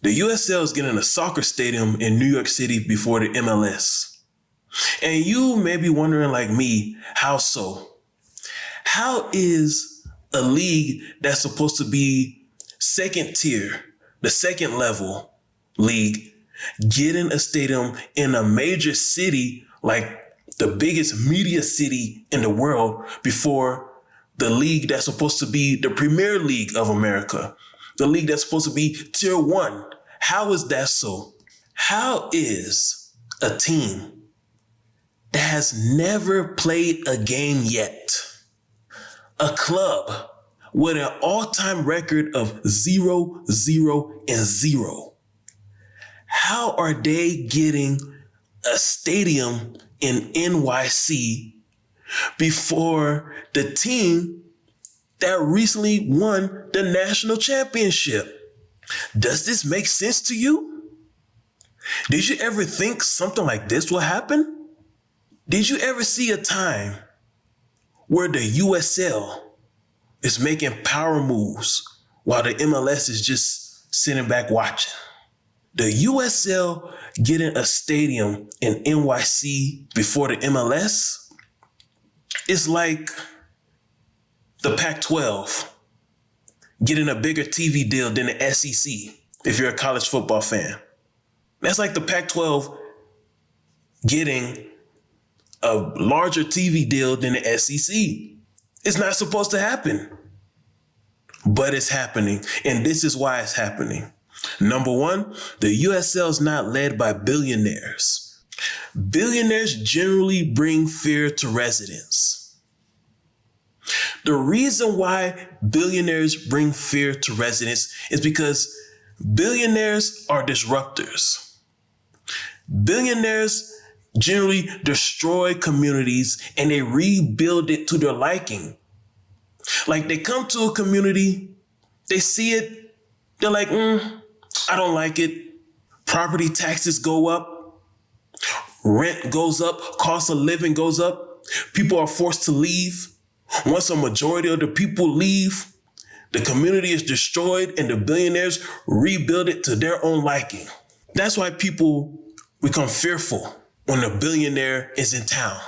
The USL is getting a soccer stadium in New York City before the MLS. And you may be wondering like me, how so? How is a league that's supposed to be second tier, the second level league, getting a stadium in a major city, like the biggest media city in the world, before the league that's supposed to be the Premier League of America, the league that's supposed to be tier one? How is that so? How is a team that has never played a game yet, a club with an all-time record of 0-0-0, how are they getting a stadium in NYC before the team that recently won the national championship? Does this make sense to you? Did you ever think something like this will happen? Did you ever see a time where the USL is making power moves while the MLS is just sitting back watching? The USL getting a stadium in NYC before the MLS is like the Pac-12 getting a bigger TV deal than the SEC, if you're a college football fan. That's like the Pac-12 getting a larger TV deal than the SEC. It's not supposed to happen, but it's happening. And this is why it's happening. Number one, the USL is not led by billionaires. Billionaires generally bring fear to residents. The reason why billionaires bring fear to residents is because billionaires are disruptors. Billionaires generally destroy communities and they rebuild it to their liking. Like they come to a community, they see it, they're like, I don't like it. Property taxes go up, rent goes up, cost of living goes up, people are forced to leave. Once a majority of the people leave, the community is destroyed and the billionaires rebuild it to their own liking. That's why people become fearful when a billionaire is in town.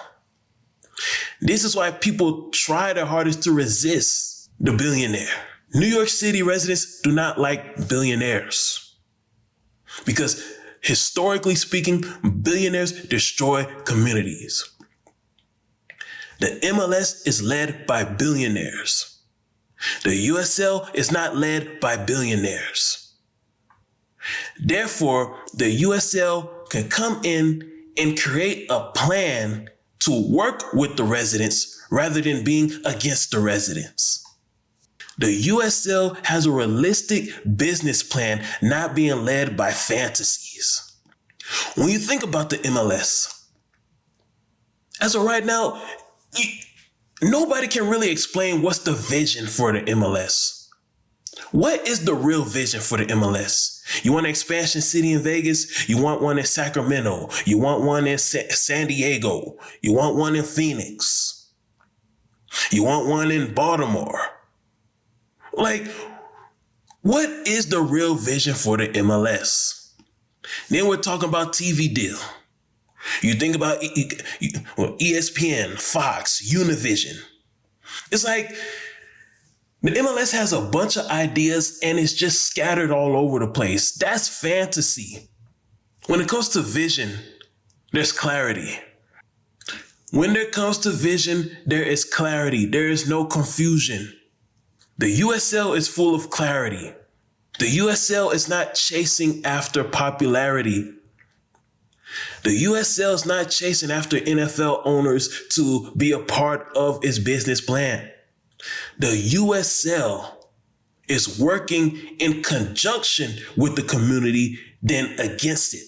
This is why people try their hardest to resist the billionaire. New York City residents do not like billionaires because historically speaking, billionaires destroy communities. The MLS is led by billionaires. The USL is not led by billionaires. Therefore, the USL can come in and create a plan to work with the residents rather than being against the residents. The USL has a realistic business plan, not being led by fantasies. When you think about the MLS, as of right now, nobody can really explain what's the vision for the MLS. What is the real vision for the MLS? You want an expansion city in Vegas? You want one in Sacramento? You want one in San Diego? You want one in Phoenix? You want one in Baltimore? Like, what is the real vision for the MLS? Then we're talking about TV deal. You think about ESPN, Fox, Univision. It's like the MLS has a bunch of ideas and it's just scattered all over the place. That's fantasy. When it comes to vision, there's clarity. When there comes to vision, there is clarity. There is no confusion. The USL is full of clarity. The USL is not chasing after popularity. The USL is not chasing after NFL owners to be a part of its business plan. The USL is working in conjunction with the community than against it.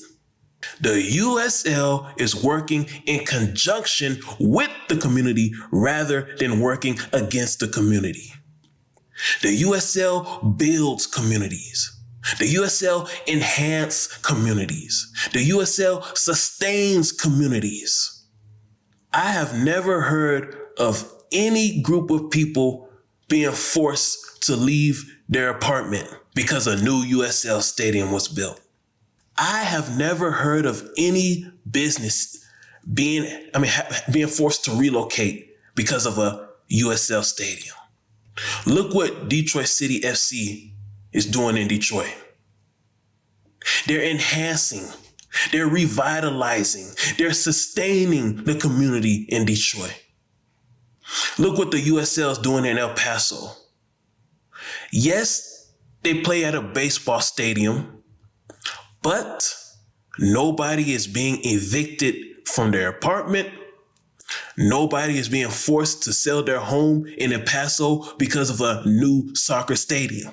The USL is working in conjunction with the community rather than working against the community. The USL builds communities. The USL enhances communities. The USL sustains communities. I have never heard of any group of people being forced to leave their apartment because a new USL stadium was built. I have never heard of any business being forced to relocate because of a USL stadium. Look what Detroit City FC is doing in Detroit. They're enhancing, they're revitalizing, they're sustaining the community in Detroit. Look what the USL is doing in El Paso. Yes, they play at a baseball stadium, but nobody is being evicted from their apartment. Nobody is being forced to sell their home in El Paso because of a new soccer stadium.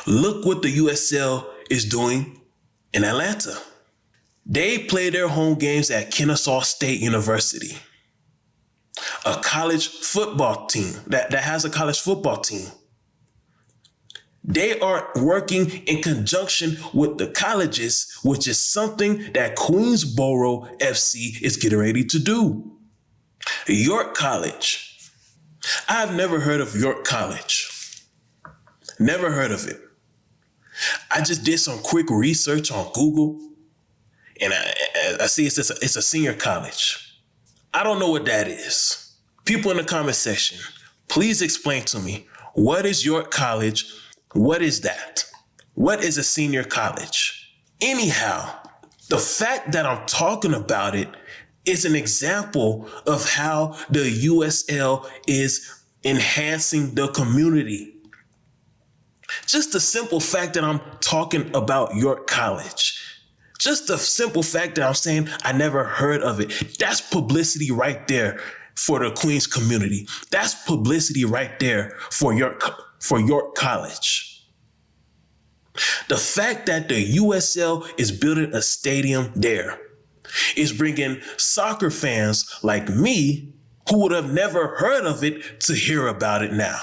Look what the USL is doing in Atlanta. They play their home games at Kennesaw State University, a college football team that has a college football team. They are working in conjunction with the colleges, which is something that Queensboro FC is getting ready to do. York College. I've never heard of York College. Never heard of it. I just did some quick research on Google, and I see it's a senior college. I don't know what that is. People in the comment section, please explain to me, what is York College? What is that? What is a senior college? Anyhow, the fact that I'm talking about it is an example of how the USL is enhancing the community. Just the simple fact that I'm talking about York College, just the simple fact that I'm saying I never heard of it, that's publicity right there for the Queens community. That's publicity right there for York College. The fact that the USL is building a stadium there is bringing soccer fans like me, who would have never heard of it, to hear about it now.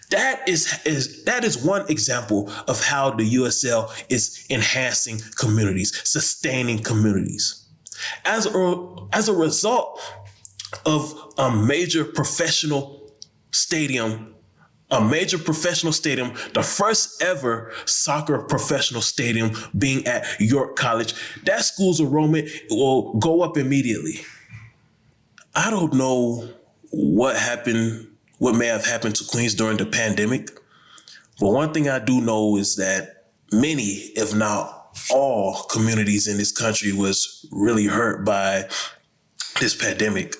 That is one example of how the USL is enhancing communities, sustaining communities. As a result of a major professional stadium, the first ever soccer professional stadium being at York College, that school's enrollment will go up immediately. I don't know what may have happened to Queens during the pandemic, but one thing I do know is that many, if not all, communities in this country was really hurt by this pandemic.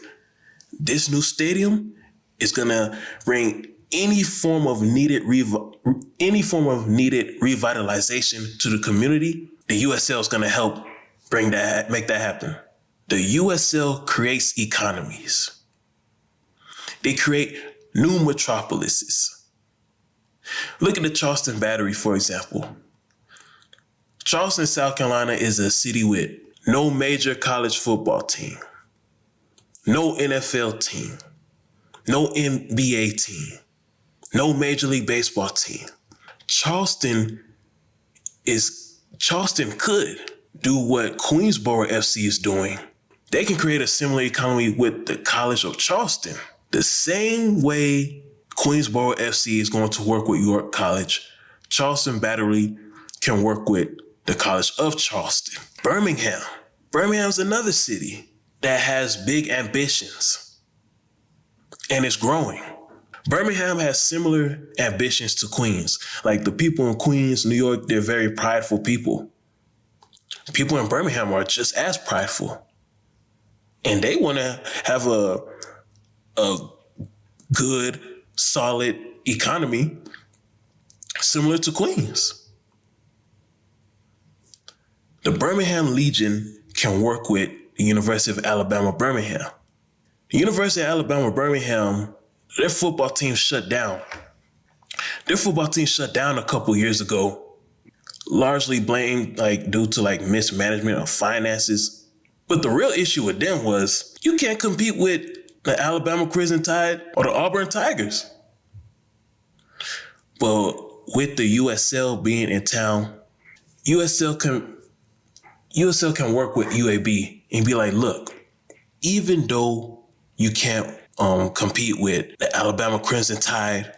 This new stadium is gonna bring any form of needed revitalization to the community. The USL is going to help make that happen. The USL creates economies. They create new metropolises. Look at the Charleston Battery, for example. Charleston, South Carolina is a city with no major college football team, no NFL team, no NBA team, no Major League Baseball team. Charleston could do what Queensboro FC is doing. They can create a similar economy with the College of Charleston. The same way Queensboro FC is going to work with York College, Charleston Battery can work with the College of Charleston. Birmingham. Birmingham's another city that has big ambitions and is growing. Birmingham has similar ambitions to Queens. Like the people in Queens, New York, they're very prideful people. People in Birmingham are just as prideful. And they want to have a good, solid economy similar to Queens. The Birmingham Legion can work with the University of Alabama, Birmingham. The University of Alabama, Birmingham, their football team shut down. Their football team shut down a couple years ago, largely blamed due to mismanagement of finances. But the real issue with them was you can't compete with the Alabama Crimson Tide or the Auburn Tigers. But with the USL being in town, USL can work with UAB and be like, look, even though you can't compete with the Alabama Crimson Tide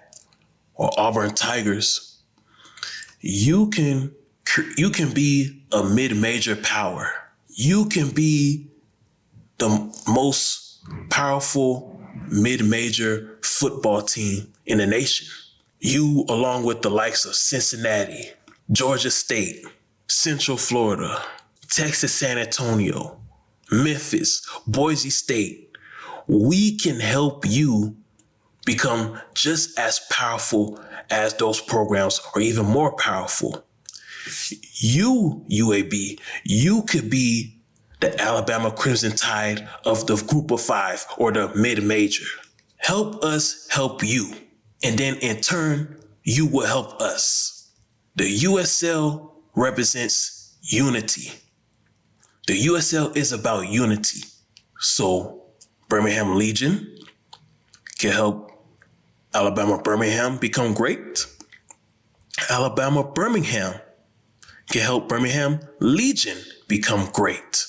or Auburn Tigers, you can be a mid-major power. You can be the most powerful mid-major football team in the nation. You, along with the likes of Cincinnati, Georgia State, Central Florida, Texas San Antonio, Memphis, Boise State, we can help you become just as powerful as those programs, or even more powerful. You, UAB, you could be the Alabama Crimson Tide of the Group of Five or the mid-major. Help us help you. And then in turn, you will help us. The USL represents unity. The USL is about unity. So Birmingham Legion can help Alabama Birmingham become great. Alabama Birmingham can help Birmingham Legion become great.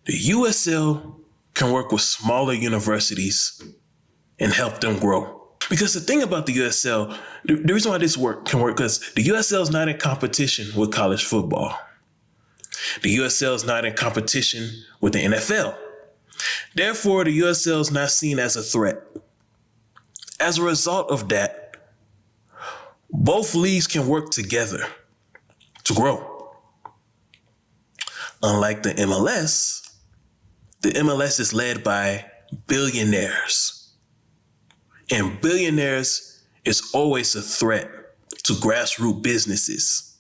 The USL can work with smaller universities and help them grow. Because the thing about the USL, the reason why this can work, because the USL is not in competition with college football. The USL is not in competition with the NFL. Therefore, the USL is not seen as a threat. As a result of that, both leagues can work together to grow. Unlike the MLS is led by billionaires. And billionaires is always a threat to grassroots businesses.